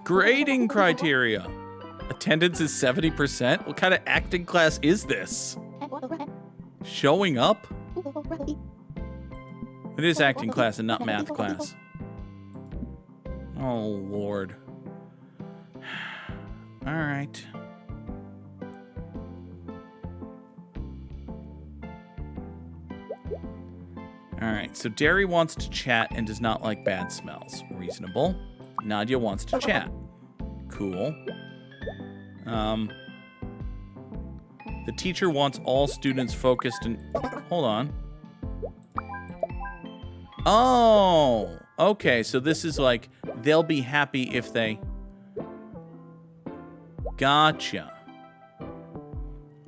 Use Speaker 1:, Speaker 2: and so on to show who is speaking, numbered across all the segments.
Speaker 1: Grading criteria. Attendance is 70%? What kind of acting class is this? Showing up? It is acting class and not math class. Oh, Lord. All right. All right, so Derry wants to chat and does not like bad smells. Reasonable. Nadia wants to chat. Cool. The teacher wants all students focused and... Hold on. Oh, okay, so this is like, they'll be happy if they... Gotcha.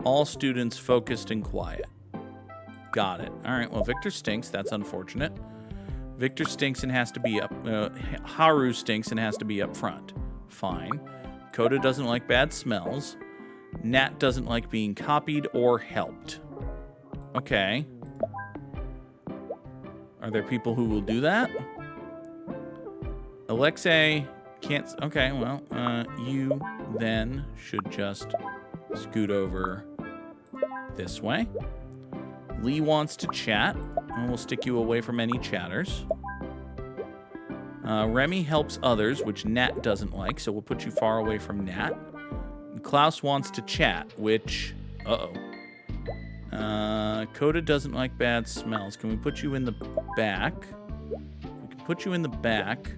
Speaker 1: All students focused and quiet. Got it. All right, well, Victor stinks. That's unfortunate. Victor stinks and has to be up... Haru stinks and has to be up front. Fine. Coda doesn't like bad smells. Nat doesn't like being copied or helped. Okay. Are there people who will do that? Alexei can't... Okay, well, you then should just scoot over this way. Lee wants to chat, and we'll stick you away from any chatters. Remy helps others, which Nat doesn't like, so we'll put you far away from Nat. Klaus wants to chat, which... Coda doesn't like bad smells. Can we put you in the back? We can put you in the back.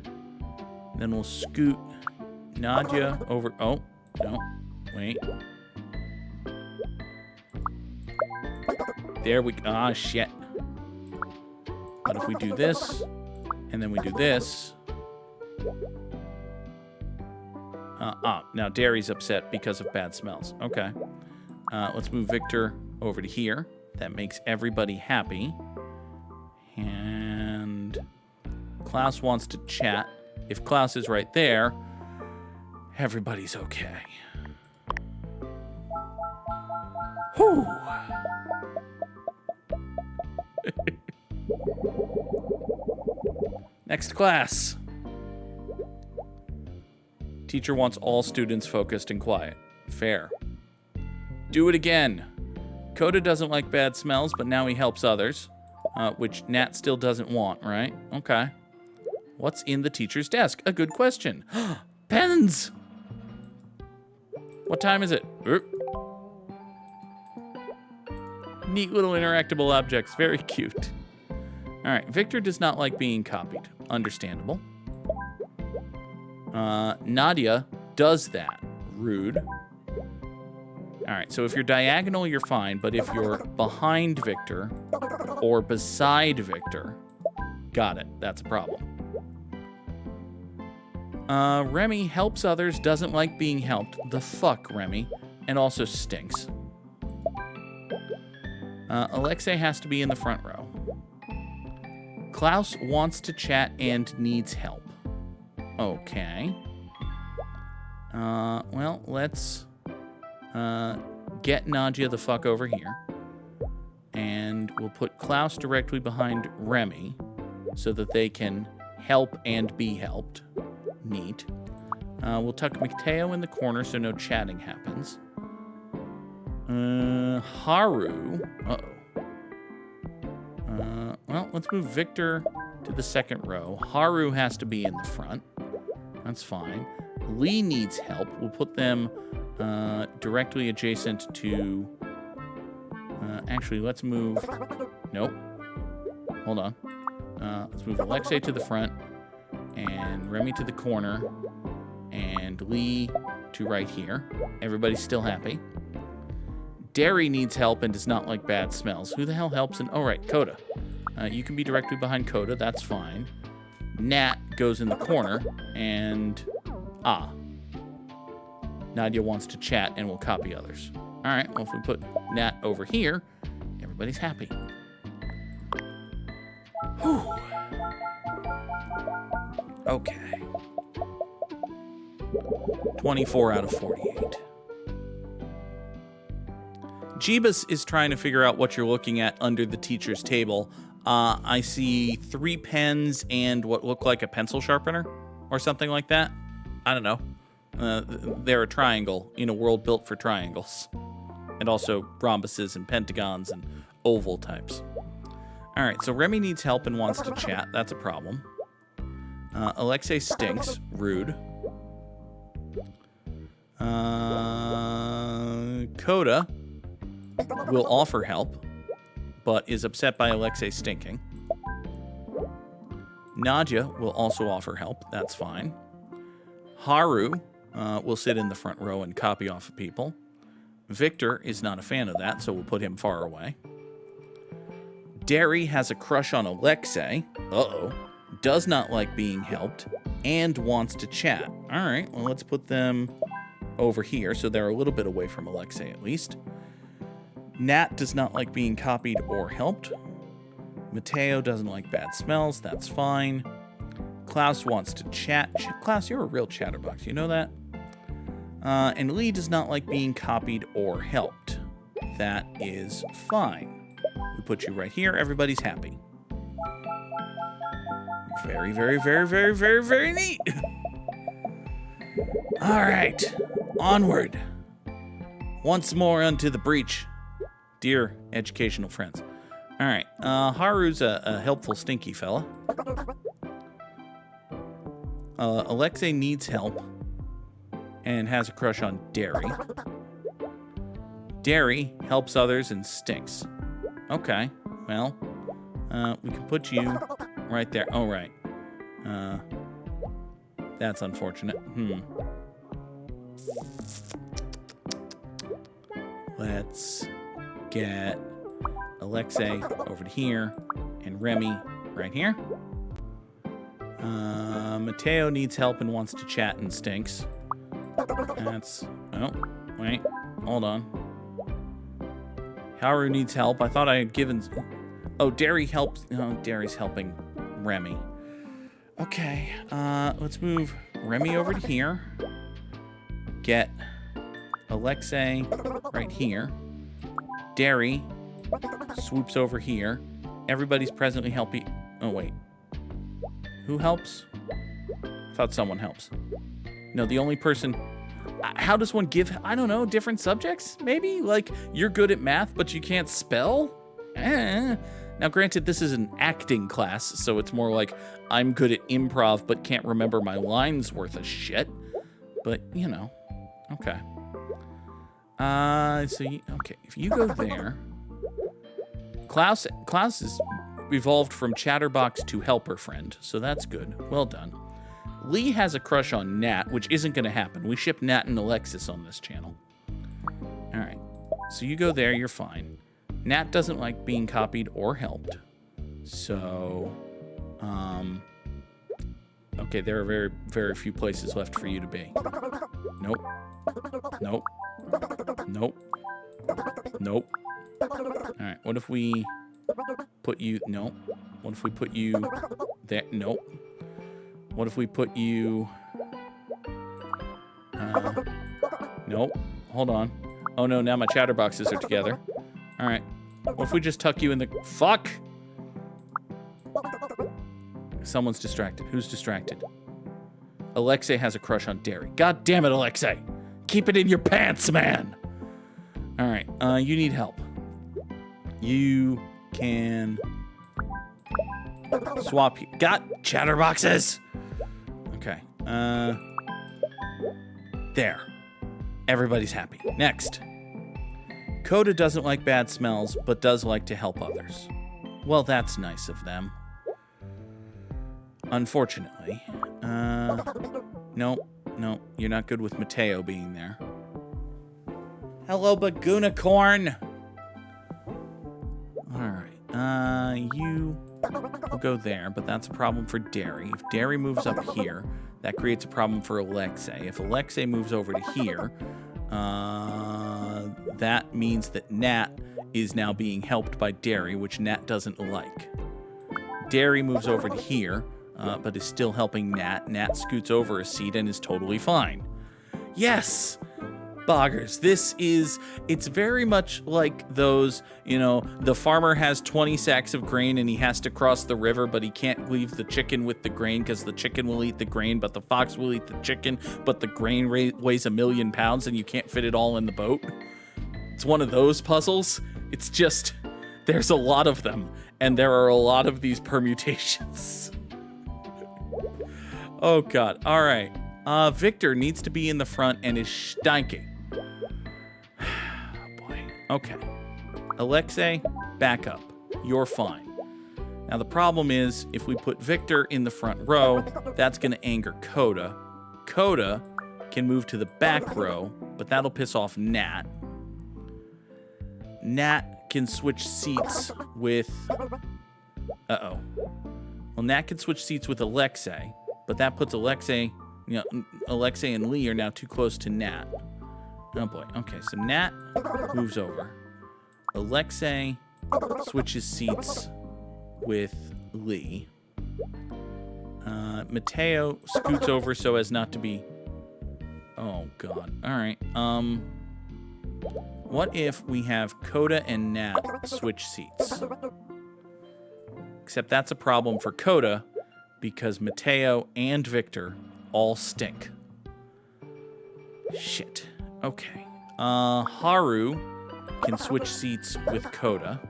Speaker 1: Then we'll scoot Nadia over... Oh, no. Wait. There we go. Ah, shit. But if we do this, and then we do this... now Derry's upset because of bad smells. Okay. Let's move Victor over to here. That makes everybody happy. And Klaus wants to chat. If Klaus is right there, everybody's okay. Whew. Next class. Teacher wants all students focused and quiet. Fair. Do it again. Coda doesn't like bad smells, but now he helps others, which Nat still doesn't want, right? Okay. What's in the teacher's desk? A good question. Pens! What time is it? Neat little interactable objects. Very cute. All right. Victor does not like being copied. Understandable. Nadia does that. Rude. All right, so if you're diagonal, you're fine, but if you're behind Victor or beside Victor, got it. That's a problem. Remy helps others, doesn't like being helped. The fuck, Remy. And also stinks. Alexei has to be in the front row. Klaus wants to chat and needs help. Okay. Well, let's get Nadia the fuck over here. And we'll put Klaus directly behind Remy so that they can help and be helped. Neat. We'll tuck Mateo in the corner so no chatting happens. Haru. Well, let's move Victor to the second row. Haru has to be in the front. That's fine. Lee needs help. We'll put them directly adjacent to... actually, let's move... Nope. Hold on. Let's move Alexei to the front, and Remy to the corner, and Lee to right here. Everybody's still happy. Derry needs help and does not like bad smells. Who the hell helps? Oh, right, Coda. You can be directly behind Coda. That's fine. Nat goes in the corner, and... Nadia wants to chat and will copy others. All right, well, if we put Nat over here, everybody's happy. Whew. Okay. 24 out of 48. Jeebus is trying to figure out what you're looking at under the teacher's table. I see 3 pens and what look like a pencil sharpener. or something like that. I don't know. They're a triangle in a world built for triangles. And also rhombuses and pentagons and oval types. All right, so Remy needs help and wants to chat. That's a problem. Alexis stinks. Rude. Coda will offer help, but is upset by Alexis stinking. Nadia will also offer help. That's fine. Haru will sit in the front row and copy off of people. Victor is not a fan of that, so we'll put him far away. Derry has a crush on Alexei. Uh-oh. Does not like being helped and wants to chat. All right, well, let's put them over here so they're a little bit away from Alexei at least. Nat does not like being copied or helped. Mateo doesn't like bad smells. That's fine. Klaus wants to chat. Klaus, you're a real chatterbox. You know that? And Lee does not like being copied or helped. That is fine. We put you right here. Everybody's happy. Very, very, very, very, very, very neat. All right. Onward. Once more unto the breach, dear educational friends. All right. Haru's a helpful, stinky fella. Alexei needs help and has a crush on Derry. Derry helps others and stinks. Okay. Well, we can put you right there. Oh, right. That's unfortunate. Let's get Alexei over to here and Remy right here. Mateo needs help and wants to chat and stinks. That's... Oh, wait. Hold on. Haru needs help. I thought I had given... Oh, Derry helps... Oh, Derry's helping Remy. Okay. Let's move Remy over to here. Get Alexei right here. Derry swoops over here. Everybody's presently helping... Oh, wait. Who helps? I thought someone helps. No, the only person... How does one give... I don't know, different subjects? Maybe? Like, you're good at math, but you can't spell? Now, granted, this is an acting class, so it's more like I'm good at improv, but can't remember my lines worth of shit. But, you know. Okay. Okay, if you go there... Klaus is evolved from chatterbox to helper friend, so that's good. Well done. Lee has a crush on Nat, which isn't going to happen. We ship Nat and Alexis on this channel. All right. So you go there, you're fine. Nat doesn't like being copied or helped. So, okay, there are very, very few places left for you to be. Nope. Nope. Nope. Nope. All right, what if we put you... Nope. What if we put you there? Nope. What if we put you... Nope. Hold on. Oh, no, now my chatterboxes are together. All right. What if we just tuck you in the... Fuck! Someone's distracted. Who's distracted? Alexei has a crush on Derry. God damn it, Alexei! Keep it in your pants, man! All right. You need help. You can... swap... Got chatterboxes! Okay. There. Everybody's happy. Next. Coda doesn't like bad smells, but does like to help others. Well, that's nice of them. Unfortunately. Nope. Nope. You're not good with Mateo being there. Hello, Bagoonicorn! Alright. You will go there, but that's a problem for Derry. If Derry moves up here, that creates a problem for Alexei. If Alexei moves over to here, that means that Nat is now being helped by Derry, which Nat doesn't like. Derry moves over to here, but is still helping Nat. Nat scoots over a seat and is totally fine. Yes! Boggers, it's very much like those, the farmer has 20 sacks of grain and he has to cross the river, but he can't leave the chicken with the grain because the chicken will eat the grain, but the fox will eat the chicken, but the grain weighs 1,000,000 pounds and you can't fit it all in the boat. It's one of those puzzles. It's just, there's a lot of them, and there are a lot of these permutations. Oh, God. All right. Victor needs to be in the front and is stinking. Oh, boy. Okay. Alexei, back up. You're fine. Now, the problem is, if we put Victor in the front row, that's going to anger Coda. Coda can move to the back row, but that'll piss off Nat. Nat can switch seats with... Uh-oh. Well, Nat can switch seats with Alexei, but that puts Alexei and Lee are now too close to Nat. Oh, boy. Okay, so Nat moves over. Alexei switches seats with Lee. Mateo scoots over so as not to be... Oh, God. All right. What if we have Coda and Nat switch seats? Except that's a problem for Coda because Mateo and Victor all stink. Shit. Okay. Haru can switch seats with Coda.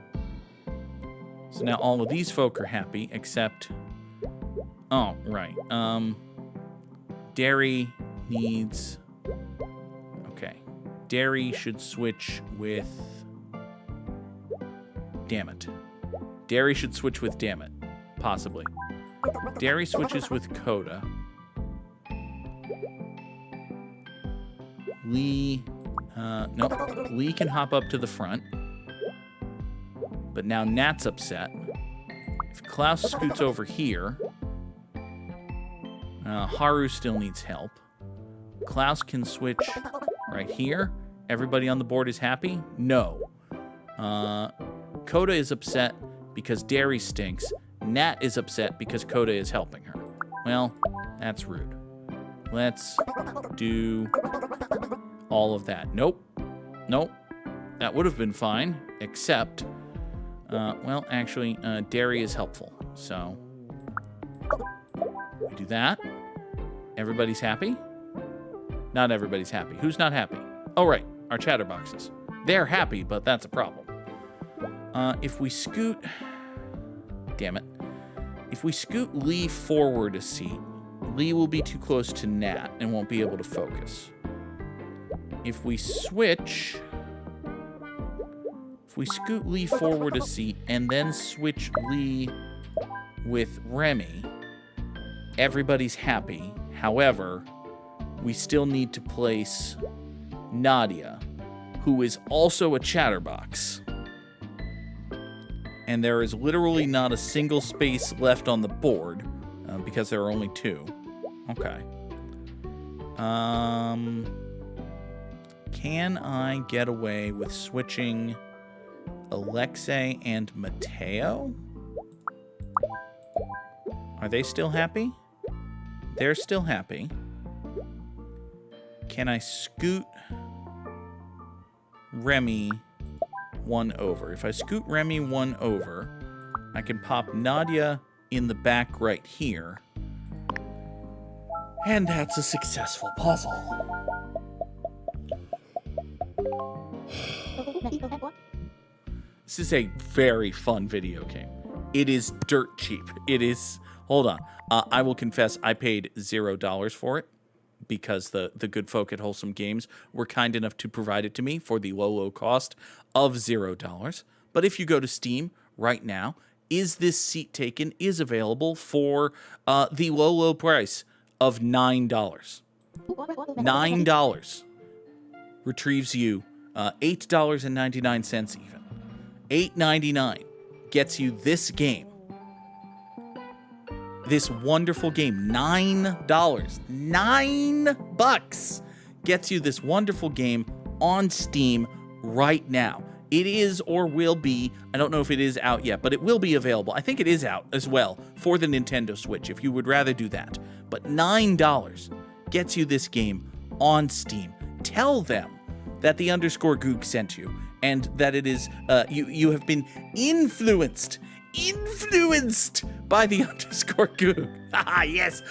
Speaker 1: So now all of these folk are happy except... Oh, right. Derry needs... Okay. Derry should switch with... Damn it. Derry should switch with Damn it. Possibly. Derry switches with Coda. Lee... nope. Lee can hop up to the front. But now Nat's upset. If Klaus scoots over here... Haru still needs help. Klaus can switch right here. Everybody on the board is happy? No. Coda is upset because Derry stinks. Nat is upset because Coda is helping her. Well, that's rude. Let's do all of that. Nope. Nope. That would have been fine, except, well, actually, Derry is helpful. So, we do that. Everybody's happy? Not everybody's happy. Who's not happy? Oh, right. Our chatterboxes. They're happy, but that's a problem. If we scoot... Damn it. If we scoot Lee forward a seat, Lee will be too close to Nat and won't be able to focus. If we switch... If we scoot Lee forward a seat and then switch Lee with Remy, everybody's happy. However, we still need to place Nadia, who is also a chatterbox. And there is literally not a single space left on the board because there are only 2. Okay. Can I get away with switching Alexei and Mateo? Are they still happy? They're still happy. Can I scoot Remy 1 over? If I scoot Remy 1 over, I can pop Nadia in the back right here. And that's a successful puzzle. This is a very fun video game. It is dirt cheap. It is... Hold on. I will confess I paid $0 for it because the good folk at Wholesome Games were kind enough to provide it to me for the low cost of $0. But if you go to Steam right now, Is This Seat Taken is available for the low price of $9. $9 retrieves you $8.99 even. $8.99 gets you this game. This wonderful game. $9. $9 gets you this wonderful game on Steam right now. It is or will be, I don't know if it is out yet, but it will be available. I think it is out as well for the Nintendo Switch if you would rather do that. But $9 gets you this game on Steam. Tell them that the underscore Goog sent you, and that it is, you have been influenced by the underscore Goog. Ah, yes,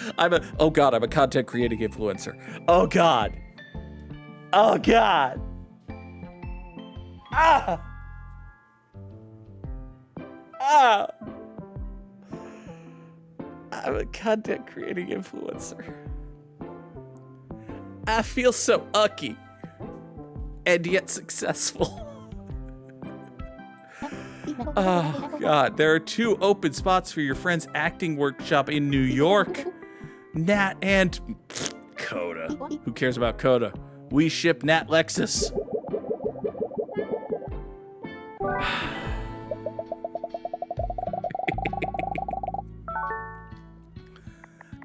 Speaker 1: oh God, I'm a content creating influencer. Oh God. Oh God. Ah. Ah. I'm a content creating influencer. I feel so ucky and yet successful. Oh, God. There are 2 open spots for your friend's acting workshop in New York. Nat and Coda. Who cares about Coda? We ship Nat Alexis.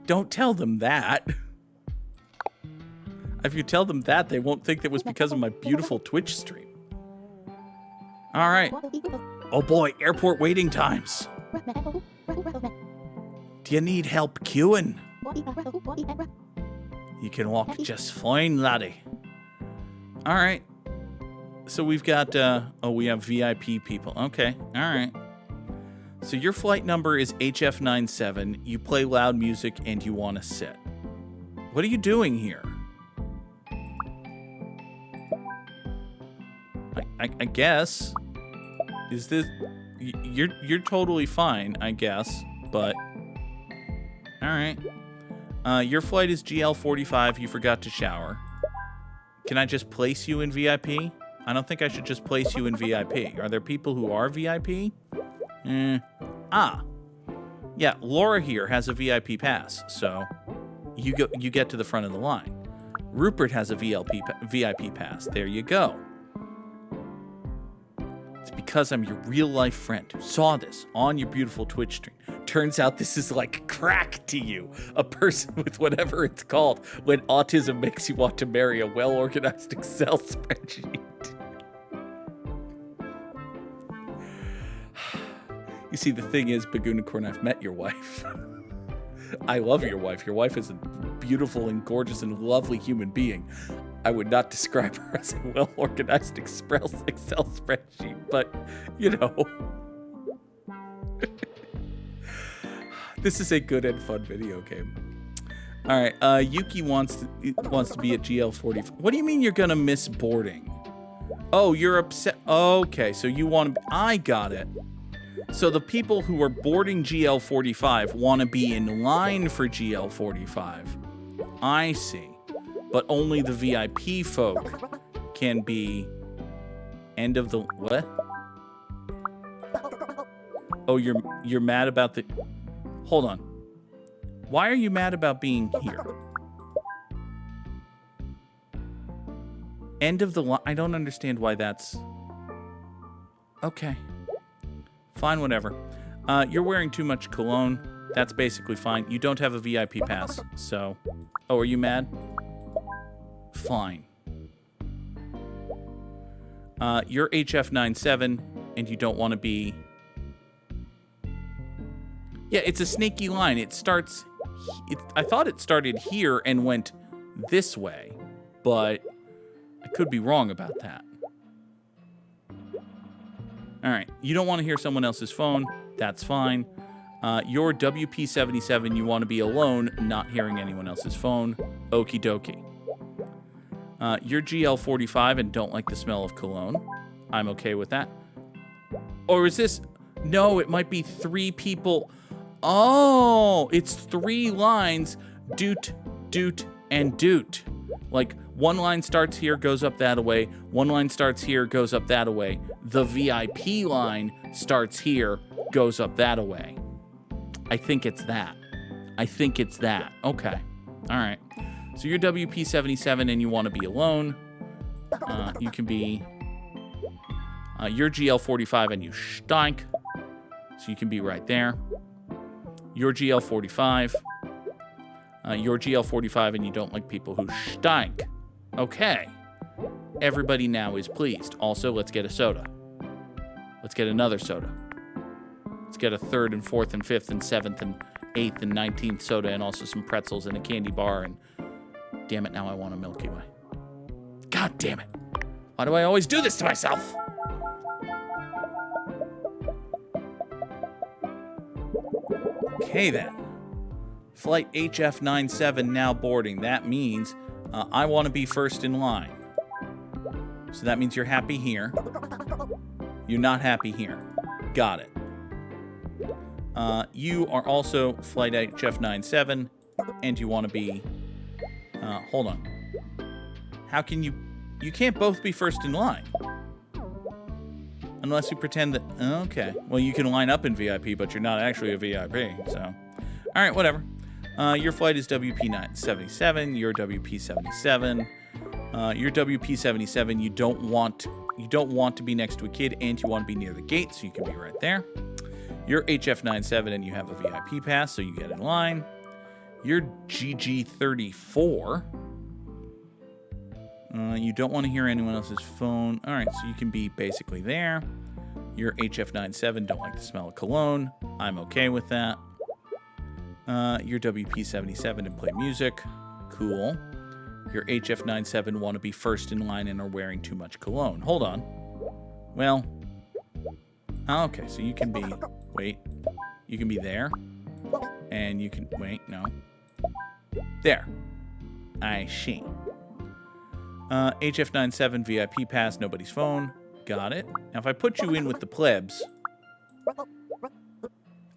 Speaker 1: Don't tell them that. If you tell them that, they won't think it was because of my beautiful Twitch stream. All right. Oh boy, airport waiting times. Do you need help queuing? You can walk just fine, laddie. All right. So we've got, we have VIP people. Okay, all right. So your flight number is HF97. You play loud music and you want to sit. What are you doing here? I guess. Is this... You're totally fine, I guess. But... Alright. Your flight is GL45. You forgot to shower. Can I just place you in VIP? I don't think I should just place you in VIP. Are there people who are VIP? Yeah, Laura here has a VIP pass, so you get to the front of the line. Rupert has a VIP pass. There you go. It's because I'm your real-life friend who saw this on your beautiful Twitch stream. Turns out this is like crack to you. A person with whatever it's called when autism makes you want to marry a well-organized Excel spreadsheet. You see, the thing is, Bagunicorn, I've met your wife. I love your wife. Your wife is a beautiful and gorgeous and lovely human being. I would not describe her as a well-organized Excel spreadsheet, but, you know. This is a good and fun video game. All right, Ucky wants to be at GL45. What do you mean you're gonna miss boarding? Oh, you're upset. Okay, so you want to... I got it. So the people who are boarding GL45 want to be in line for GL45. I see. But only the VIP folk can be end of the... What? Oh, you're mad about the... Hold on. Why are you mad about being here? End of the line... I don't understand why that's... Okay. Fine, whatever. You're wearing too much cologne. That's basically fine. You don't have a VIP pass, so... Oh, are you mad? Fine. You're HF97, and you don't want to be... Yeah, it's a snaky line. It starts... I thought it started here and went this way, but I could be wrong about that. All right, you don't want to hear someone else's phone. That's fine. You're WP77. You want to be alone, not hearing anyone else's phone. Okie dokie. You're GL45 and don't like the smell of cologne. I'm okay with that. Or is this... No, it might be 3 people... Oh, it's 3 lines, doot, doot, and doot. Like, one line starts here, goes up that away. One line starts here, goes up that away. The VIP line starts here, goes up that away. I think it's that. Okay. All right. So you're WP77 and you want to be alone. You can be... you're GL45 and you stink. So you can be right there. You're GL45. You're GL45 and you don't like people who stink. Okay. Everybody now is pleased. Also, let's get a soda. Let's get another soda. Let's get a 3rd and 4th and 5th and 7th and 8th and 19th soda and also some pretzels and a candy bar and... Damn it, now I want a Milky Way. God damn it. Why do I always do this to myself? Okay, then. Flight HF97 now boarding. That means I want to be first in line. So that means you're happy here. You're not happy here. Got it. You are also Flight HF97, and you want to be... hold on. How can you... You can't both be first in line. Unless you pretend that... Okay. Well, you can line up in VIP, but you're not actually a VIP, so... All right, whatever. Your flight is WP-77. You're WP-77. You're WP-77. You don't want to be next to a kid, and you want to be near the gate, so you can be right there. You're HF97, and you have a VIP pass, so you get in line. You're GG34. You don't want to hear anyone else's phone. All right, so you can be basically there. You're HF97, don't like the smell of cologne. I'm okay with that. You're WP77 and play music. Cool. You're HF97, want to be first in line and are wearing too much cologne. Hold on. Well, okay, so you can be, wait, you can be there. And you can, wait, no. There. I see. HF97 VIP pass, nobody's phone. Got it. Now, if I put you in with the plebs...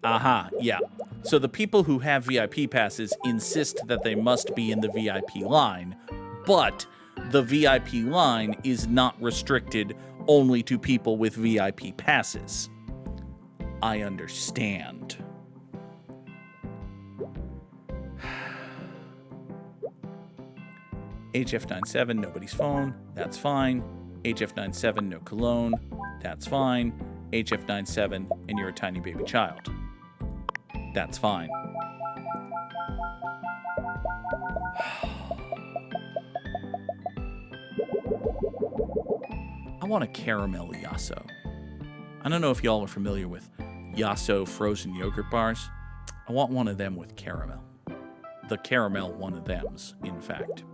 Speaker 1: Aha, yeah. So the people who have VIP passes insist that they must be in the VIP line, but the VIP line is not restricted only to people with VIP passes. I understand. HF97, nobody's phone. That's fine. HF97, no cologne. That's fine. HF97, and you're a tiny baby child. That's fine. I want a caramel Yasso. I don't know if y'all are familiar with Yasso frozen yogurt bars. I want one of them with caramel. The caramel one of them's, in fact.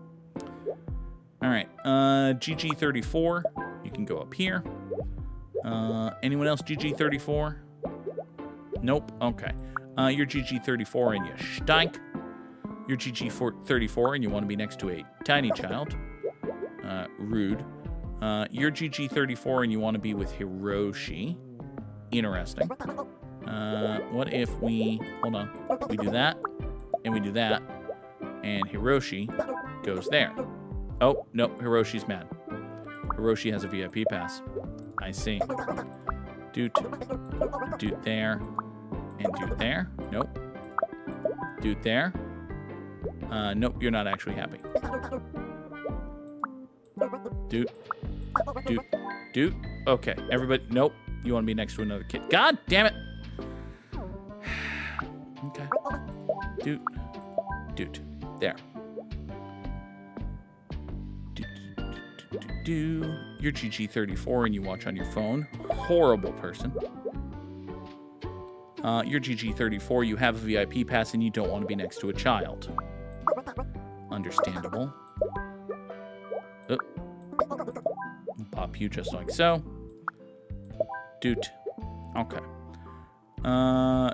Speaker 1: All right, GG34, you can go up here. Anyone else GG34? Nope, okay. You're GG34 and you stink. You're GG34 and you want to be next to a tiny child. Rude. You're GG34 and you want to be with Hiroshi. Interesting. What if we... Hold on. We do that, and we do that, and Hiroshi goes there. Oh, no, Hiroshi's mad. Hiroshi has a VIP pass. I see. Doot there. And doot there. Nope. Doot there. Nope, you're not actually happy. Doot. Okay, everybody. Nope. You want to be next to another kid. God damn it. Okay. Doot. There. You're GG34 and you watch on your phone. Horrible person. You're GG34, you have a VIP pass and you don't want to be next to a child. Understandable. Oh. Pop you just like so. Doot. Okay.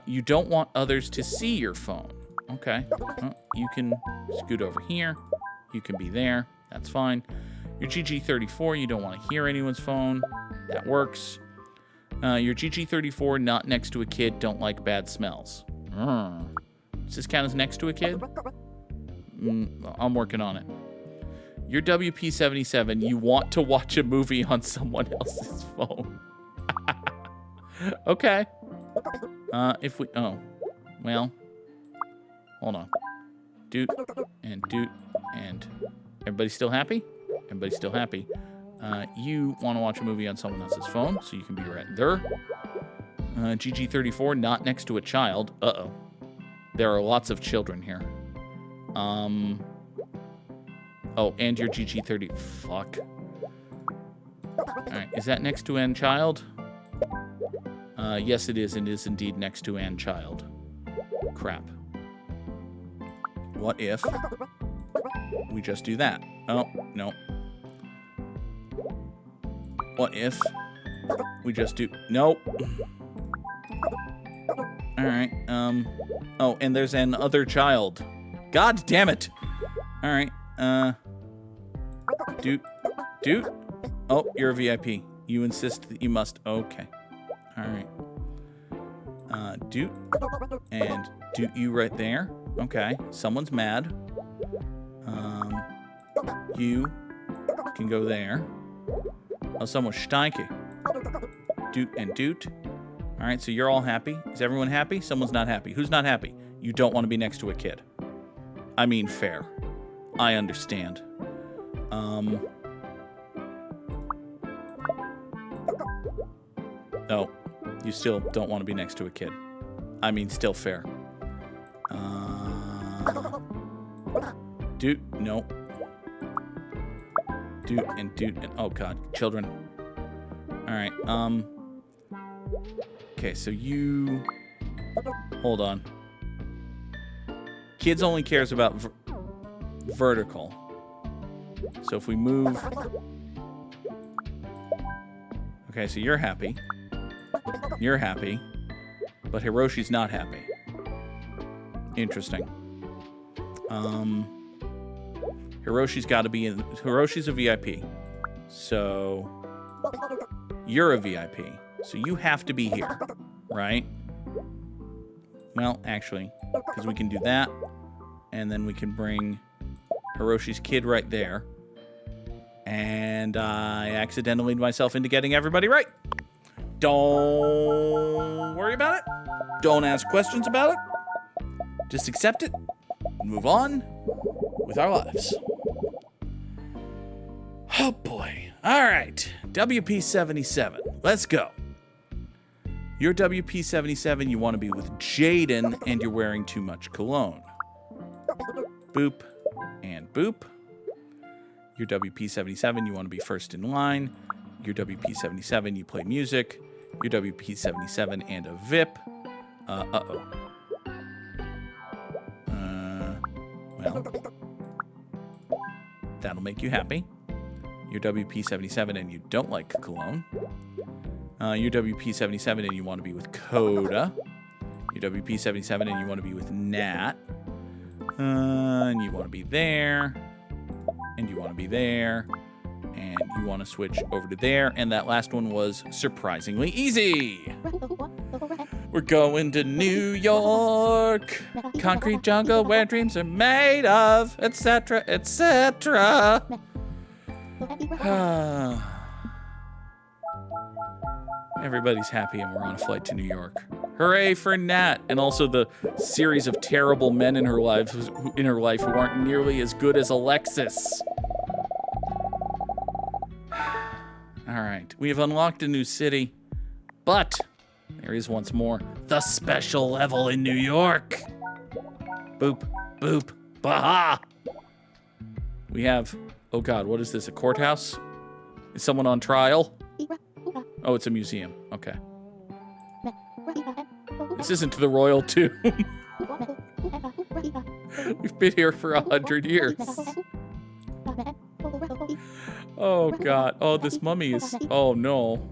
Speaker 1: You don't want others to see your phone. Okay. You can scoot over here. You can be there. That's fine. You're GG34, you don't want to hear anyone's phone. That works. You're GG34, not next to a kid, don't like bad smells. Does this count as next to a kid? I'm working on it. You're WP77, you want to watch a movie on someone else's phone. Okay. If we... Oh. Well. Hold on. Doot. And doot. And... Everybody still happy? Everybody's still happy. You want to watch a movie on someone else's phone, so you can be right there. GG34, not next to a child. Uh-oh. There are lots of children here. Oh, and you're GG30. Fuck. Alright, is that next to an child? Yes, it is, and is indeed next to an child. Crap. What if we just do that? Oh, no. What if we just do... Nope. All right. Oh, and there's an other child. God damn it. All right. Doot. Oh, you're a VIP. You insist that you must. Okay. All right. Doot. And doot you right there. Okay. Someone's mad. You can go there. Oh, someone's Steinke. Doot and doot. All right, so you're all happy. Is everyone happy? Someone's not happy. Who's not happy? You don't want to be next to a kid. I mean, fair. I understand. No, you still don't want to be next to a kid. I mean, still fair. Doot, no. Doot and oh god, children. All right, okay, so you... Hold on. Kids only cares about vertical. So if we move... Okay, so you're happy. You're happy. But Hiroshi's not happy. Interesting. Hiroshi's got to be in... Hiroshi's a VIP. So... You're a VIP. So you have to be here, right? Well, actually, because we can do that. And then we can bring Hiroshi's kid right there. And I accidentally made myself into getting everybody right. Don't worry about it. Don't ask questions about it. Just accept it and move on with our lives. Oh, boy. All right. WP77. Let's go. You're WP77. You want to be with Jaden, and you're wearing too much cologne. Boop and boop. You're WP77. You want to be first in line. You're WP77. You play music. You're WP77 and a VIP. Uh-oh. Well, that'll make you happy. You're WP77 and you don't like cologne. You're WP77 and you want to be with Coda. You're WP77 and you want to be with Nat. And you want to be there. And you want to be there. And you want to switch over to there. And that last one was surprisingly easy. We're going to New York. Concrete jungle where dreams are made of, etc., etc. Everybody's happy and we're on a flight to New York. Hooray for Nat, and also the series of terrible men in her life who aren't nearly as good as Alexis. All right, we have unlocked a new city, but there is once more the special level in New York. Boop, boop, baha. We have, oh God, what is this, a courthouse? Is someone on trial? Oh, it's a museum. Okay. This isn't the royal tomb. We've been here for 100 years. Oh, God. Oh, this mummy is... Oh, no.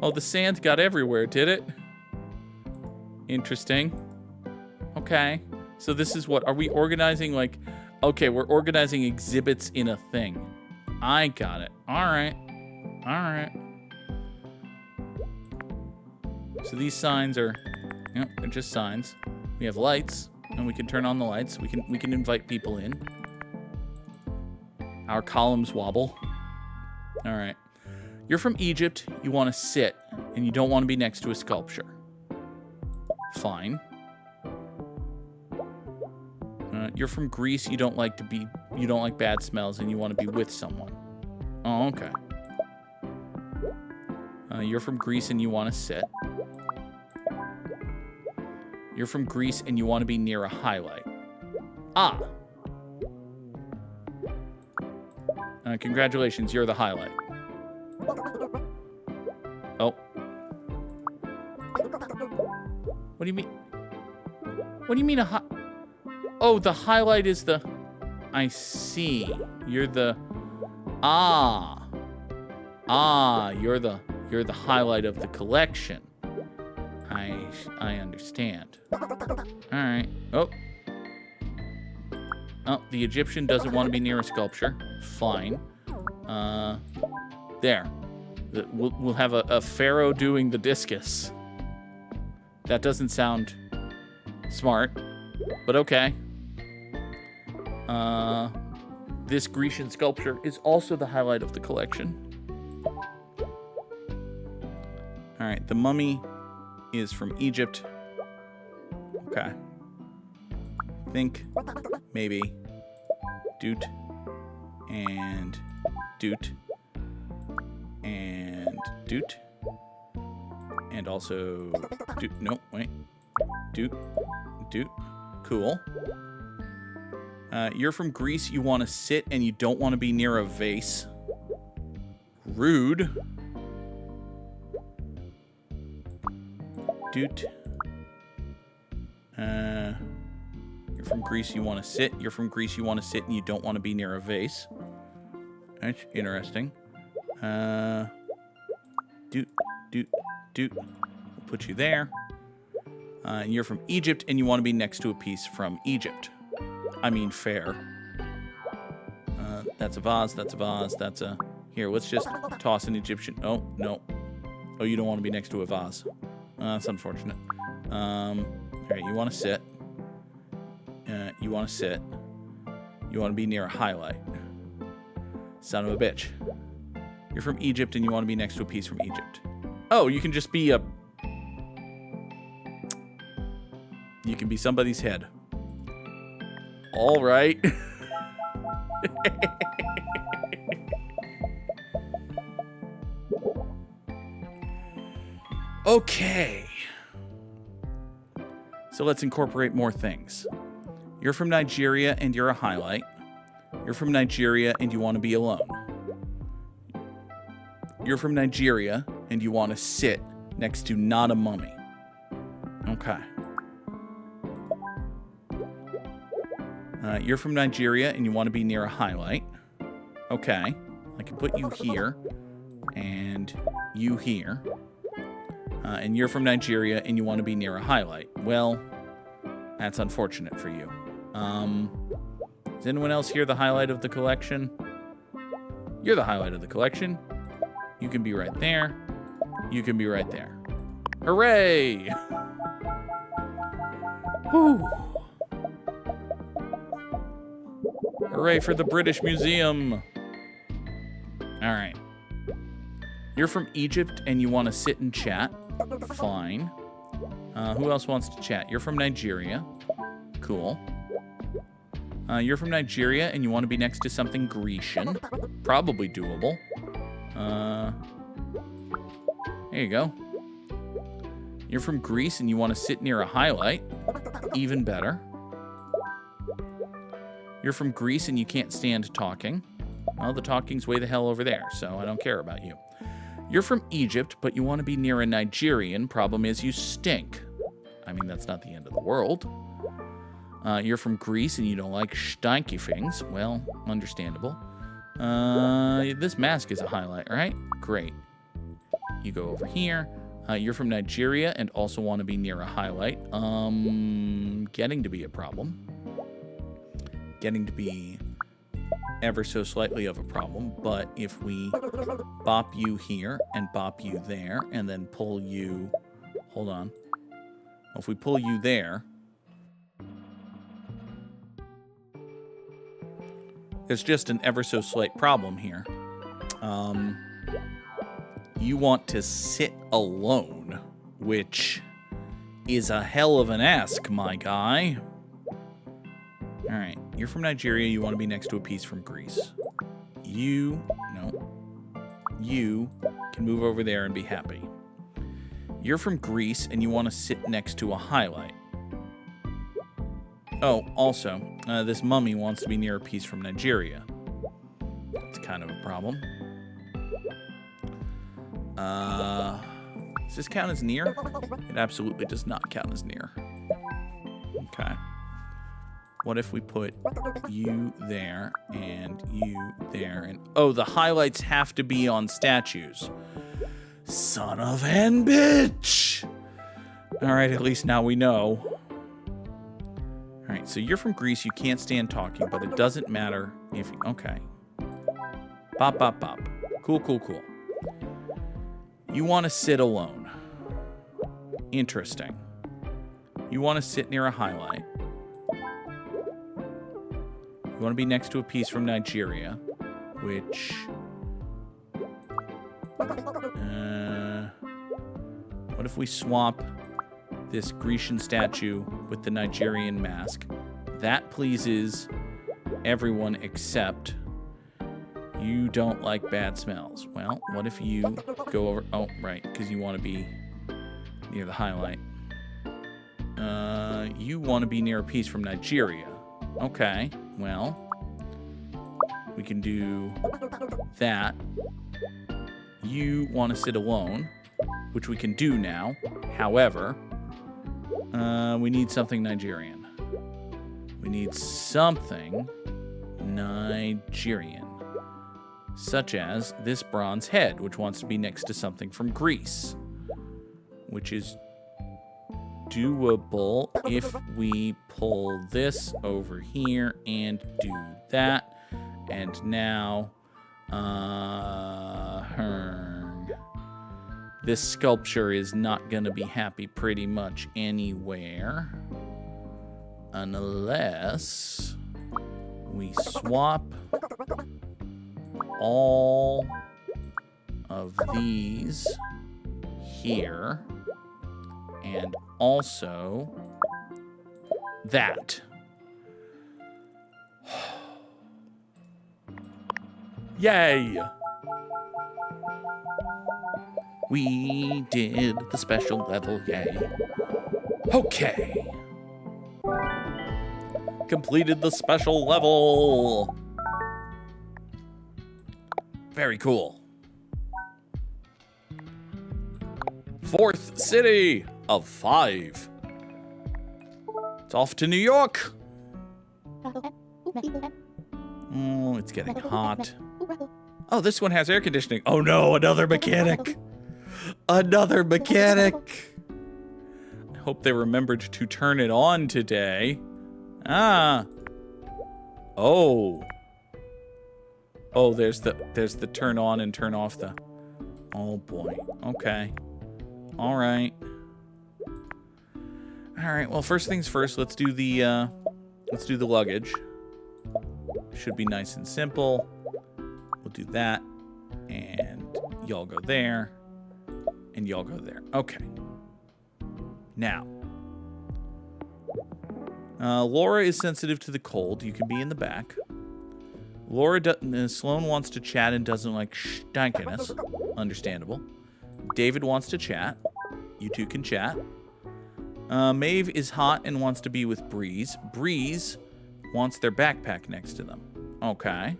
Speaker 1: Oh, the sand got everywhere, did it? Interesting. Okay. So this is what... Are we organizing, like... Okay, we're organizing exhibits in a thing. I got it. All right. All right. So these signs are... Yep, they're just signs. We have lights, and we can turn on the lights. We can invite people in. Our columns wobble. All right. You're from Egypt. You want to sit, and you don't want to be next to a sculpture. Fine. You're from Greece. You don't like bad smells, and you want to be with someone. Oh, okay. You're from Greece, and you want to sit. You're from Greece, and you want to be near a highlight. Ah. Congratulations, you're the highlight. Oh. What do you mean? What do you mean a Oh, the highlight is the... I see. You're the... Ah. Ah, you're the highlight of the collection. I understand. All right. Oh. Oh, the Egyptian doesn't want to be near a sculpture. Fine. There. We'll have a pharaoh doing the discus. That doesn't sound smart, but okay. This Grecian sculpture is also the highlight of the collection. All right, the mummy is from Egypt. Okay. Think, maybe, doot, and doot, and doot, and also doot. No, wait. Doot, doot. Cool. You're from Greece. You want to sit and you don't want to be near a vase. Rude. Doot. You're from Greece. You want to sit. You're from Greece. You want to sit and you don't want to be near a vase. That's interesting. Doot, doot, doot. We'll put you there. And you're from Egypt and you want to be next to a piece from Egypt. I mean, fair. That's a vase. That's a vase. That's a... Here, let's just toss an Egyptian. Oh, no. Oh, you don't want to be next to a vase. That's unfortunate. All right, you want to sit. You want to sit. You want to be near a highlight. Son of a bitch. You're from Egypt and you want to be next to a piece from Egypt. Oh, you can just be a... You can be somebody's head. All right. Okay. So let's incorporate more things. You're from Nigeria and you're a highlight. You're from Nigeria and you want to be alone. You're from Nigeria and you want to sit next to not a mummy. Okay. You're from Nigeria and you want to be near a highlight. Okay. I can put you here and you here. And you're from Nigeria and you want to be near a highlight. Well, that's unfortunate for you. Is anyone else here the highlight of the collection? You're the highlight of the collection. You can be right there. You can be right there. Hooray! Whew. Hooray for the British Museum. All right. You're from Egypt and you want to sit and chat. Fine. Who else wants to chat? You're from Nigeria. Cool. You're from Nigeria and you want to be next to something Grecian. Probably doable. There you go. You're from Greece and you want to sit near a highlight. Even better. You're from Greece and you can't stand talking. Well, the talking's way the hell over there, so I don't care about you. You're from Egypt, but you want to be near a Nigerian. Problem is you stink. I mean, that's not the end of the world. You're from Greece and you don't like stanky things. Well, understandable. This mask is a highlight, right? Great. You go over here. You're from Nigeria and also want to be near a highlight. Getting to be a problem. Getting to be ever so slightly of a problem, but if we bop you here and bop you there and then pull you... Hold on. If we pull you there... There's just an ever so slight problem here. You want to sit alone, which is a hell of an ask, my guy. All right, you're from Nigeria. You want to be next to a piece from Greece. You can move over there and be happy. You're from Greece and you want to sit next to a highlight. Oh, also, this mummy wants to be near a piece from Nigeria. That's kind of a problem. Does this count as near? It absolutely does not count as near. Okay. what if we put you there and you there? And oh, the highlights have to be on statues. Son of an bitch! All right, at least now we know. All right, so you're from Greece. You can't stand talking, but it doesn't matter if you... Okay. Bop, bop, bop. Cool, cool, cool. You want to sit alone. Interesting. You want to sit near a highlight. You want to be next to a piece from Nigeria, which... what if we swap this Grecian statue with the Nigerian mask? That pleases everyone except you don't like bad smells. Well, what if you go over... Oh, right, because you want to be near the highlight. You want to be near a piece from Nigeria. Okay, well, we can do that. You want to sit alone, which we can do now. However, we need something Nigerian. We need something Nigerian, such as this bronze head, which wants to be next to something from Greece, which is doable if we pull this over here and do that. And now, this sculpture is not going to be happy pretty much anywhere unless we swap all of these here and also that. Yay! We did the special level, yay. Okay. Completed the special level. Very cool. 4th city of 5. It's off to New York. Oh, it's getting hot. Oh, this one has air conditioning. Oh no, another mechanic. Another mechanic. I hope they remembered to turn it on today. Ah. Oh. Oh, there's the turn on and turn off the... Oh boy. Okay. All right. All right. Well, first things first. Let's do the luggage. Should be nice and simple. We'll do that, and y'all go there, and y'all go there. Okay. Now, Laura is sensitive to the cold. You can be in the back. Sloan wants to chat and doesn't like stankiness. Understandable. David wants to chat. You two can chat. Maeve is hot and wants to be with Breeze. Breeze wants their backpack next to them. Okay.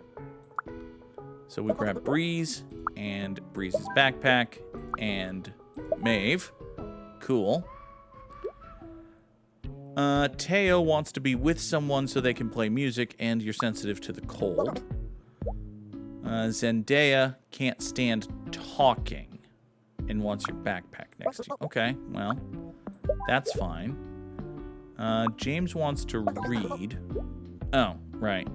Speaker 1: So we grab Breeze and Breeze's backpack and Maeve. Cool. Teo wants to be with someone so they can play music and you're sensitive to the cold. Zendaya can't stand talking and wants your backpack next to you. Okay, well, that's fine. James wants to read. Oh, right.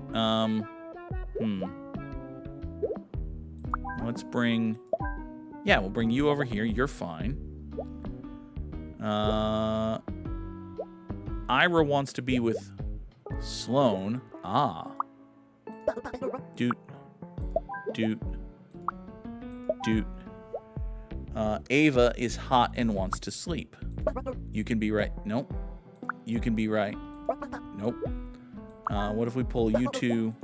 Speaker 1: Let's bring... Yeah, we'll bring you over here. You're fine. Ira wants to be with Sloan. Ah. Doot. Doot. Doot. Ava is hot and wants to sleep. You can be right. Nope. You can be right. Nope. What if we pull you two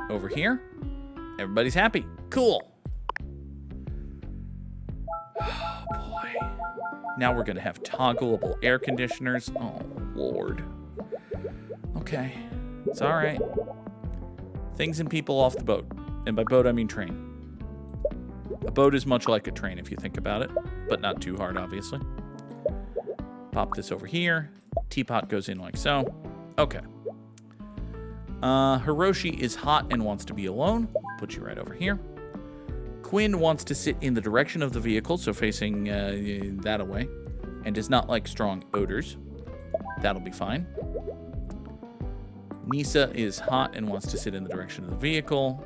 Speaker 1: over here? Everybody's happy. Cool. Oh, boy. Now we're going to have toggleable air conditioners. Oh, Lord. Okay. It's all right. Things and people off the boat. And by boat, I mean train. A boat is much like a train if you think about it, but not too hard, obviously. Pop this over here. Teapot goes in like so. Okay. Hiroshi is hot and wants to be alone. Put you right over here. Quinn wants to sit in the direction of the vehicle, so facing that away, and does not like strong odors. That'll be fine. Nisa is hot and wants to sit in the direction of the vehicle.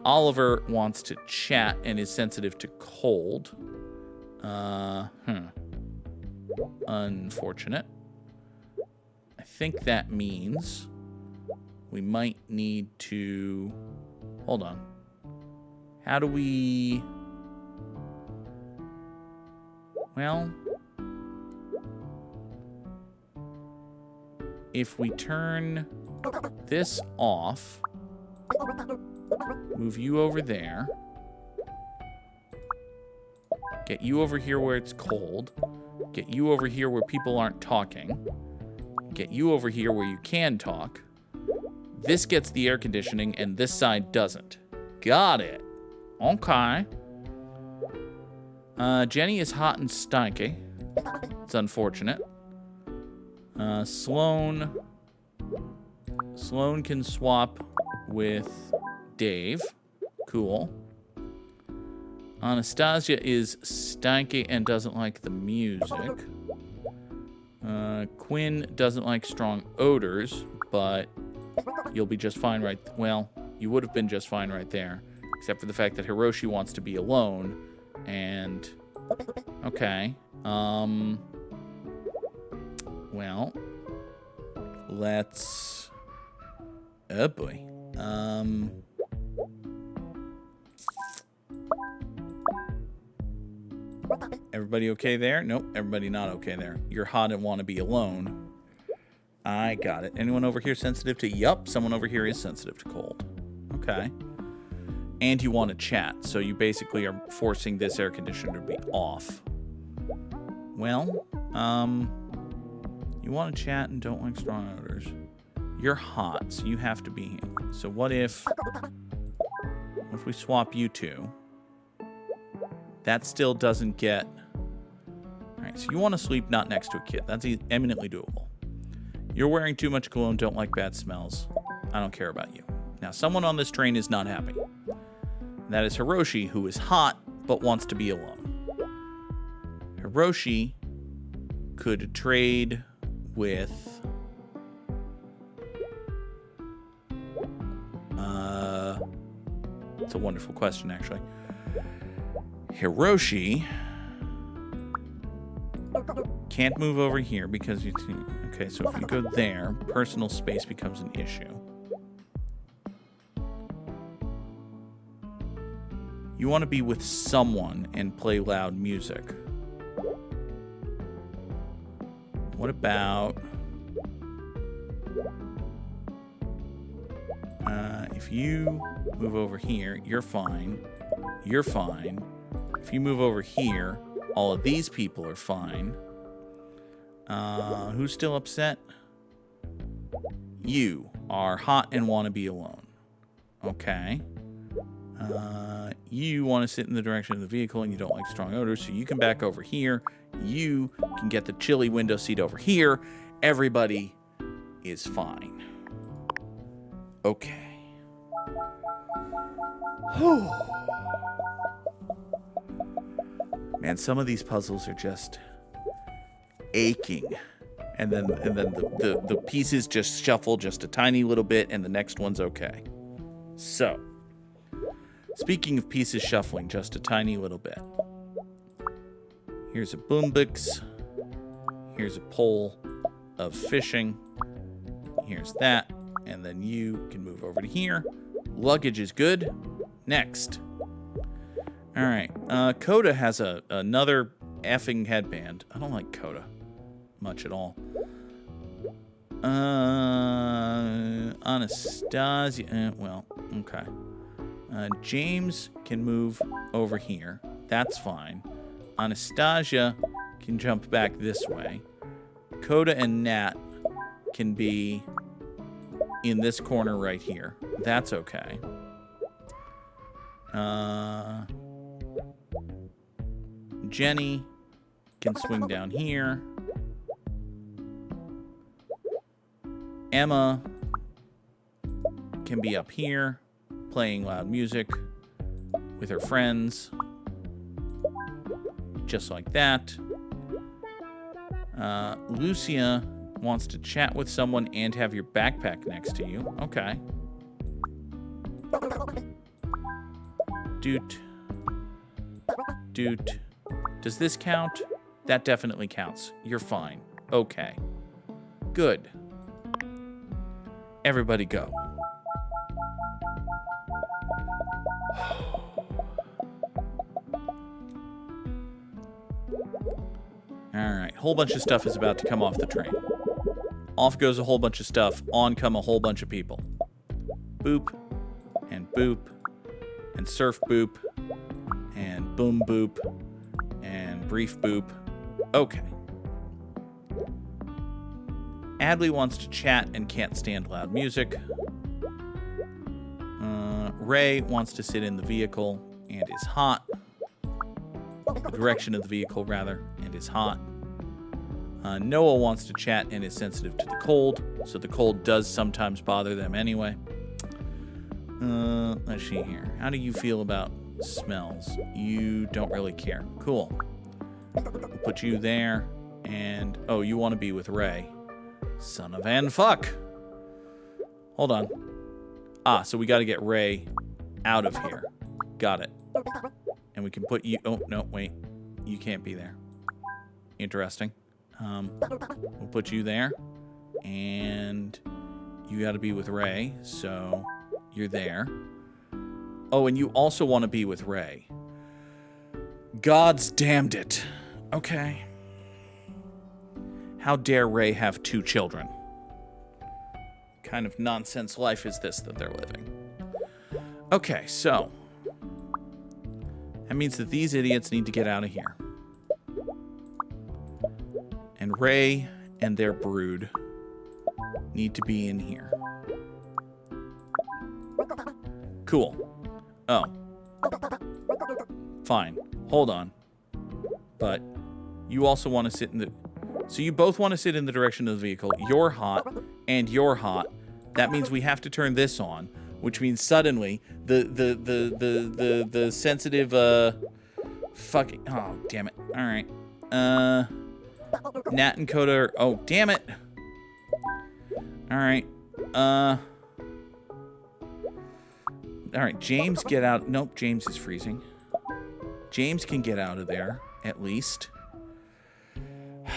Speaker 1: Oliver wants to chat and is sensitive to cold. Unfortunate. I think that means we might need to... Hold on. How do we... Well... If we turn this off... Move you over there. Get you over here where it's cold. Get you over here where people aren't talking. Get you over here where you can talk. This gets the air conditioning, and this side doesn't. Got it. Okay. Jenny is hot and stanky. It's unfortunate. Sloan can swap with Dave. Cool. Anastasia is stanky and doesn't like the music. Quinn doesn't like strong odors, but you'll be just fine right... Well, you would have been just fine right there. Except for the fact that Hiroshi wants to be alone. And... Okay. Well... Let's... Oh, boy. Everybody okay there? Nope, everybody not okay there. You're hot and want to be alone. I got it. Anyone over here sensitive to... Yup, someone over here is sensitive to cold. Okay. And you want to chat, so you basically are forcing this air conditioner to be off. Well, you want to chat and don't like strong odors. You're hot, so you have to be here. So what if we swap you two? That still doesn't get... Alright, so you want to sleep not next to a kid. That's eminently doable. You're wearing too much cologne, don't like bad smells. I don't care about you. Now, someone on this train is not happy. That is Hiroshi, who is hot, but wants to be alone. Hiroshi could trade with... It's a wonderful question, actually. Hiroshi can't move over here because you... Okay, so if you go there, personal space becomes an issue. You want to be with someone and play loud music. What about... if you move over here, you're fine. You're fine. If you move over here, all of these people are fine. Who's still upset? You are hot and want to be alone. Okay. You want to sit in the direction of the vehicle and you don't like strong odors, so you can back over here. You can get the chilly window seat over here. Everybody is fine. Okay. Man, some of these puzzles are just aching. And then the pieces just shuffle just a tiny little bit and the next one's okay. So, speaking of pieces shuffling just a tiny little bit. Here's a boombox. Here's a pole of fishing. Here's that. And then you can move over to here. Luggage is good. Next. All right. Coda has another effing headband. I don't like Coda much at all. Anastasia. Well, okay. James can move over here. That's fine. Anastasia can jump back this way. Coda and Nat can be in this corner right here. That's okay. Jenny can swing down here. can be up here, playing loud music with her friends. Just like that. Lucia wants to chat with someone and have your backpack next to you. Okay. Doot. Doot. Does this count? That definitely counts. You're fine. Okay. Good. Everybody go. Alright, whole bunch of stuff is about to come off the train. Off goes a whole bunch of stuff, on come a whole bunch of people. Boop, and boop, and surf boop, and boom boop, and brief boop. Okay. Adley wants to chat and can't stand loud music. Ray wants to sit in the vehicle and is hot. The direction of the vehicle, rather, and is hot. Noah wants to chat and is sensitive to the cold, so the cold does sometimes bother them anyway. Let's see here. How do you feel about smells? You don't really care. Cool. We'll put you there, and... Oh, you want to be with Ray. Son of an fuck. Hold on. Ah, so we got to get Ray out of here. Got it. And we can put you... Oh, no, wait. You can't be there. Interesting. We'll put you there. And you got to be with Ray, so you're there. Oh, and you also want to be with Ray. God's damned it. Okay. How dare Ray have 2 children? What kind of nonsense life is this that they're living? Okay, so... That means that these idiots need to get out of here. And Ray and their brood need to be in here. Cool. Oh. Fine. Hold on. But you also want to sit in the... So you both want to sit in the direction of the vehicle. You're hot, and you're hot. That means we have to turn this on, which means suddenly the sensitive fucking... Oh, damn it. All right. Nat and Coda are... Oh, damn it. All right. All right, James, get out. Nope, James is freezing. James can get out of there, at least.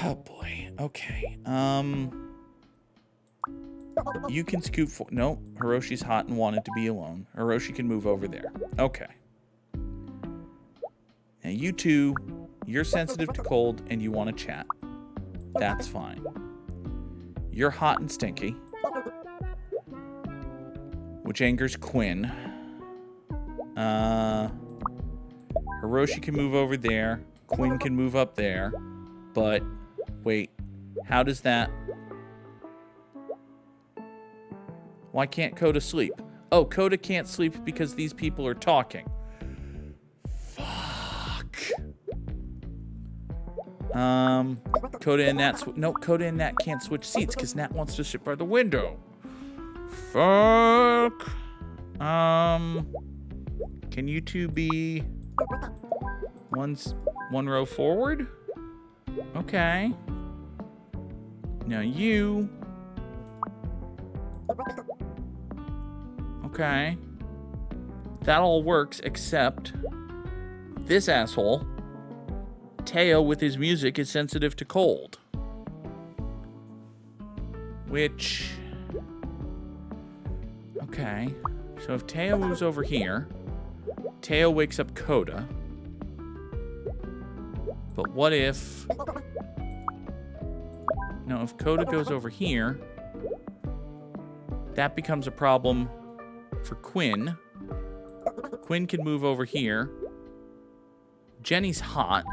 Speaker 1: Oh, boy. Okay. You can scoot for... No, Hiroshi's hot and wanted to be alone. Hiroshi can move over there. Okay. Now, you two, you're sensitive to cold and you want to chat. That's fine. You're hot and stinky, which angers Quinn. Hiroshi can move over there. Quinn can move up there. But, wait, how does that... Why can't Coda sleep? Oh, Coda can't sleep because these people are talking. Fuck. Coda and Nat... No, Coda and Nat can't switch seats because Nat wants to sit by the window. Fuck. Can you two be... one row forward? Okay. Now you... Okay. That all works, except this asshole, Teo, with his music, is sensitive to cold. Which... Okay. So if Teo moves over here, Teo wakes up Coda. But what if... No, if Coda goes over here, that becomes a problem for Quinn. Quinn can move over here. Jenny's hot.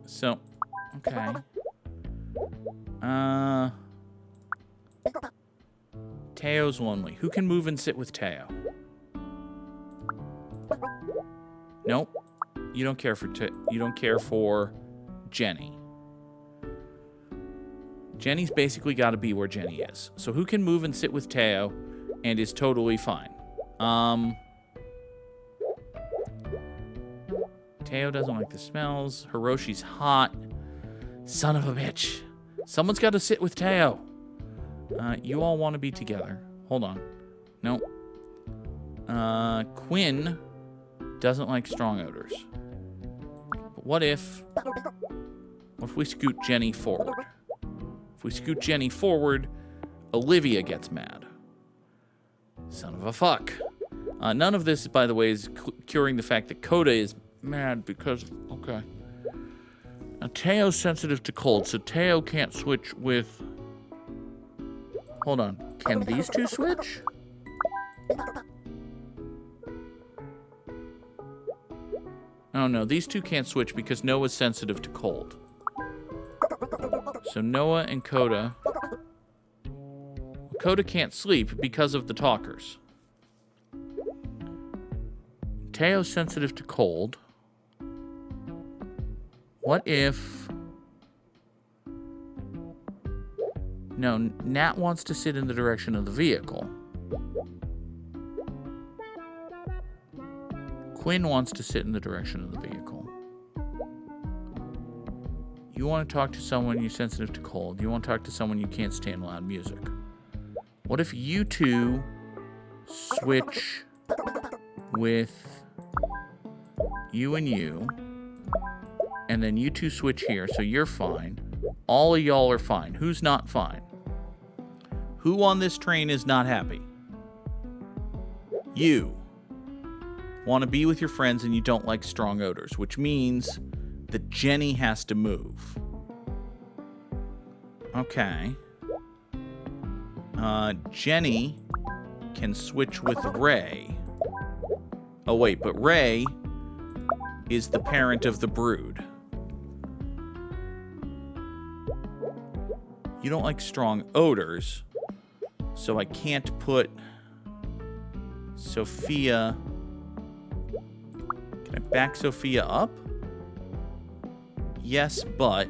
Speaker 1: So, okay. Teo's lonely. Who can move and sit with Teo? Nope. You don't care for Jenny. Jenny's basically got to be where Jenny is. So who can move and sit with Teo and is totally fine. Teo doesn't like the smells. Hiroshi's hot. Son of a bitch. Someone's got to sit with Teo. You all want to be together. Hold on. Nope. Quinn doesn't like strong odors. But what if we scoot Jenny forward? If we scoot Jenny forward, Olivia gets mad. Son of a fuck. None of this, by the way, is curing the fact that Coda is mad because... Okay. Now, Teo's sensitive to cold, so Teo can't switch with... Hold on. Can these two switch? Oh, no. These two can't switch because Noah's sensitive to cold. So Noah and Coda... Coda can't sleep because of the talkers. Teo's sensitive to cold. What if... No, Nat wants to sit in the direction of the vehicle. Quinn wants to sit in the direction of the vehicle. You want to talk to someone you're sensitive to cold. You want to talk to someone you can't stand loud music. What if you two switch with you and you, and then you two switch here, so you're fine. All of y'all are fine. Who's not fine? Who on this train is not happy? You want to be with your friends and you don't like strong odors, which means that Jenny has to move. Okay. Jenny can switch with Ray. Oh, wait, but Ray is the parent of the brood. You don't like strong odors, so I can't put Sophia... Can I back Sophia up? Yes, but...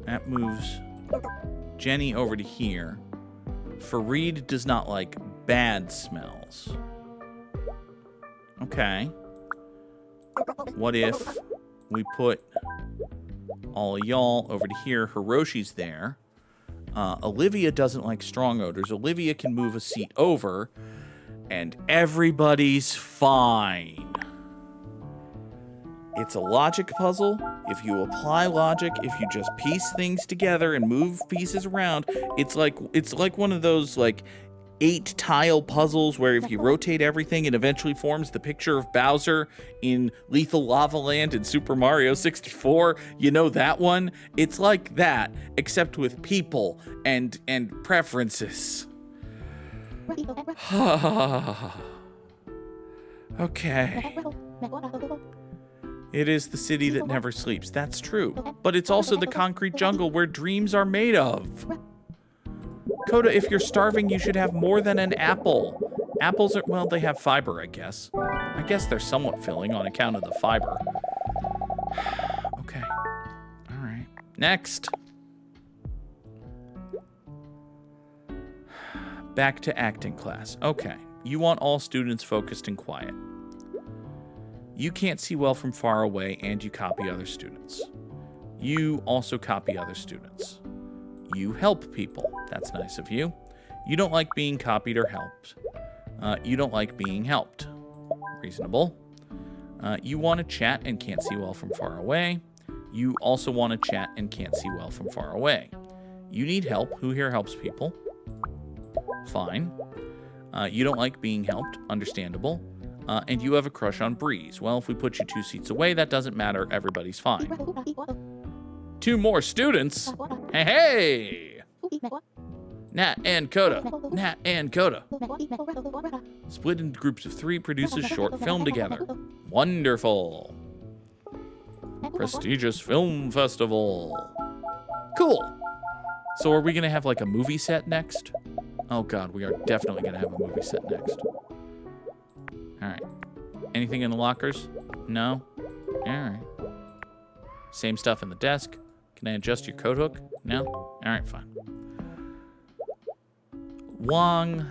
Speaker 1: That moves Jenny over to here. Fareed does not like bad smells. Okay. What if we put all of y'all over to here? Hiroshi's there. Olivia doesn't like strong odors. Olivia can move a seat over, and everybody's fine. It's a logic puzzle. If you apply logic, if you just piece things together and move pieces around, it's like one of those like 8 tile puzzles where if you rotate everything, it eventually forms the picture of Bowser in Lethal Lava Land in Super Mario 64. You know that one? It's like that, except with people and preferences. Okay. It is the city that never sleeps. That's true. But it's also the concrete jungle where dreams are made of. Coda, if you're starving, you should have more than an apple. Apples are, well, they have fiber, I guess. I guess they're somewhat filling on account of the fiber. Okay. All right. Next. Back to acting class. Okay. You want all students focused and quiet. You can't see well from far away, and you copy other students. You also copy other students. You help people. That's nice of you. You don't like being copied or helped. You don't like being helped. Reasonable. You want to chat and can't see well from far away. You also want to chat and can't see well from far away. You need help. Who here helps people? Fine. You don't like being helped. Understandable. And you have a crush on Breeze. Well, if we put you 2 seats away, that doesn't matter. Everybody's fine. 2 more students? Hey! Nat and Coda. Nat and Coda. Split into groups of 3, produces short film together. Wonderful. Prestigious film festival. Cool. So are we going to have like a movie set next? Oh god, we are definitely going to have a movie set next. Alright. Anything in the lockers? No? Alright. Same stuff in the desk. Can I adjust your coat hook? No? Alright, fine. Wong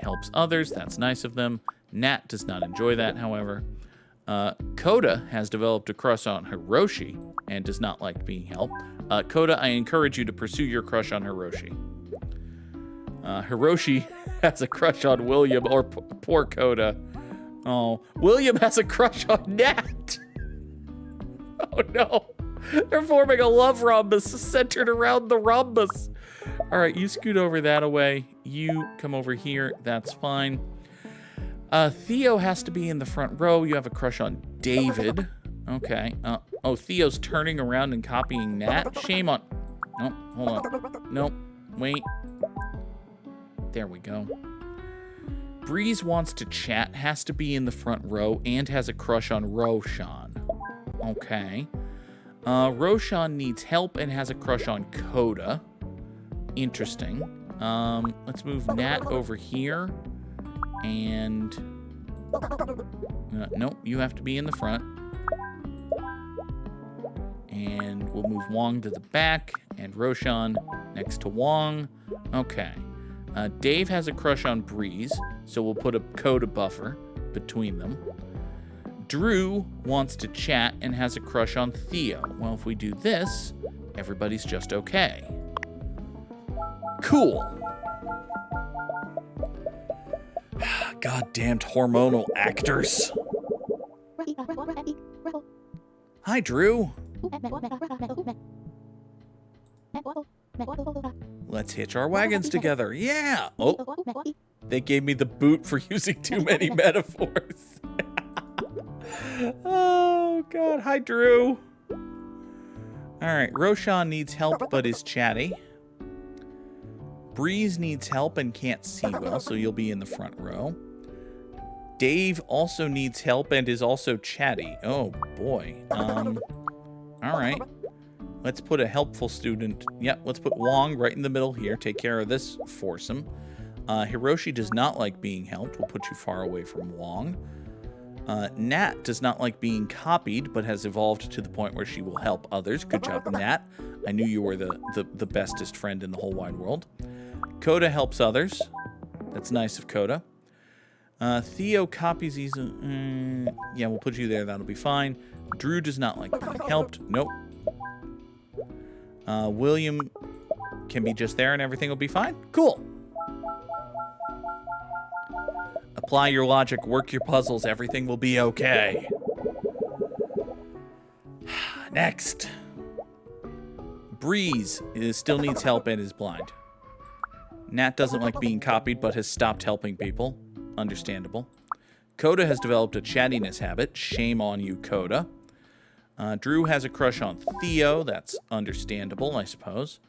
Speaker 1: helps others. That's nice of them. Nat does not enjoy that, however. Koda has developed a crush on Hiroshi and does not like being helped. Koda, I encourage you to pursue your crush on Hiroshi. Hiroshi has a crush on William, or poor Koda. Oh, William has a crush on Nat. Oh no, they're forming a love rhombus centered around the rhombus. All right, you scoot over that away. You come over here, that's fine. Theo has to be in the front row. You have a crush on David. Okay. Oh, Theo's turning around and copying Nat. Shame on... Nope, hold on. Nope, wait. There we go. Breeze wants to chat, has to be in the front row, and has a crush on Roshan. Okay. Roshan needs help and has a crush on Koda. Interesting. Let's move Nat over here. And... nope, you have to be in the front. And we'll move Wong to the back, and Roshan next to Wong. Okay. Dave has a crush on Breeze, so we'll put a Koda buffer between them. Drew wants to chat and has a crush on Theo. Well, if we do this, everybody's just okay. Cool. Goddamned hormonal actors. Hi, Drew. Let's hitch our wagons together. Yeah. Oh, they gave me the boot for using too many metaphors. Oh, God. Hi, Drew. All right. Roshan needs help but is chatty. Breeze needs help and can't see well, so you'll be in the front row. Dave also needs help and is also chatty. Oh, boy. All right. Let's put a helpful student. Yep, let's put Wong right in the middle here. Take care of this foursome. Hiroshi does not like being helped. We'll put you far away from Wong. Nat does not like being copied, but has evolved to the point where she will help others. Good job, Nat. I knew you were the bestest friend in the whole wide world. Koda helps others. That's nice of Koda. Theo copies easily. Yeah, we'll put you there. That'll be fine. Drew does not like being helped. Nope. William can be just there and everything will be fine. Cool. Apply your logic, work your puzzles, everything will be okay. Next. Breeze still needs help and is blind. Nat doesn't like being copied but has stopped helping people. Understandable. Koda has developed a chattiness habit. Shame on you, Koda. Drew has a crush on Theo. That's understandable, I suppose.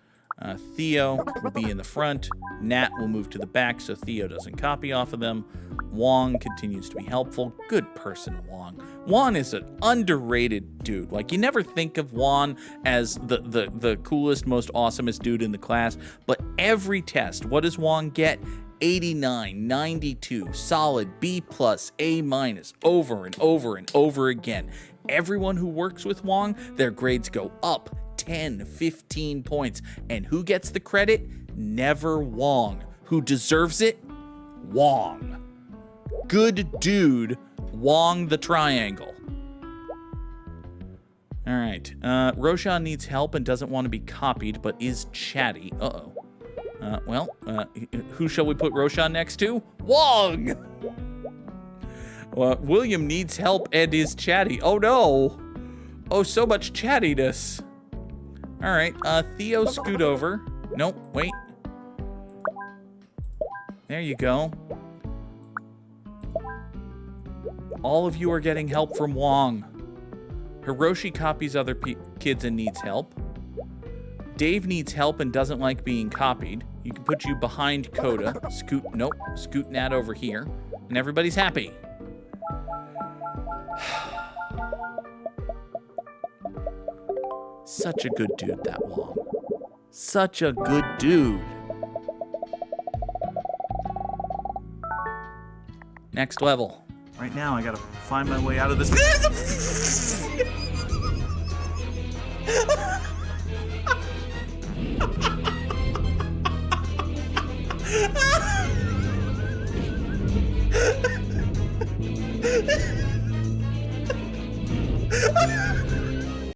Speaker 1: Theo will be in the front. Nat will move to the back so Theo doesn't copy off of them. Wong continues to be helpful. Good person, Wong. Wong is an underrated dude. Like, you never think of Wong as the coolest, most awesomest dude in the class. But every test, what does Wong get? 89, 92, solid, B+, A-, over and over and over again. Everyone who works with Wong, their grades go up 10, 15 points. And who gets the credit? Never Wong. Who deserves it? Wong. Good dude, Wong the triangle. All right. Roshan needs help and doesn't want to be copied, but is chatty. Uh-oh. Who shall we put Roshan next to? Wong! William needs help and is chatty. Oh, no. Oh, so much chattiness. All right. Theo, scoot over. Nope, wait. There you go. All of you are getting help from Wong. Hiroshi copies other kids and needs help. Dave needs help and doesn't like being copied. You can put you behind Koda. Scoot Nat over here. And everybody's happy. Such a good dude, that Wong. Such a good dude. Next level. Right now, I gotta find my way out of this.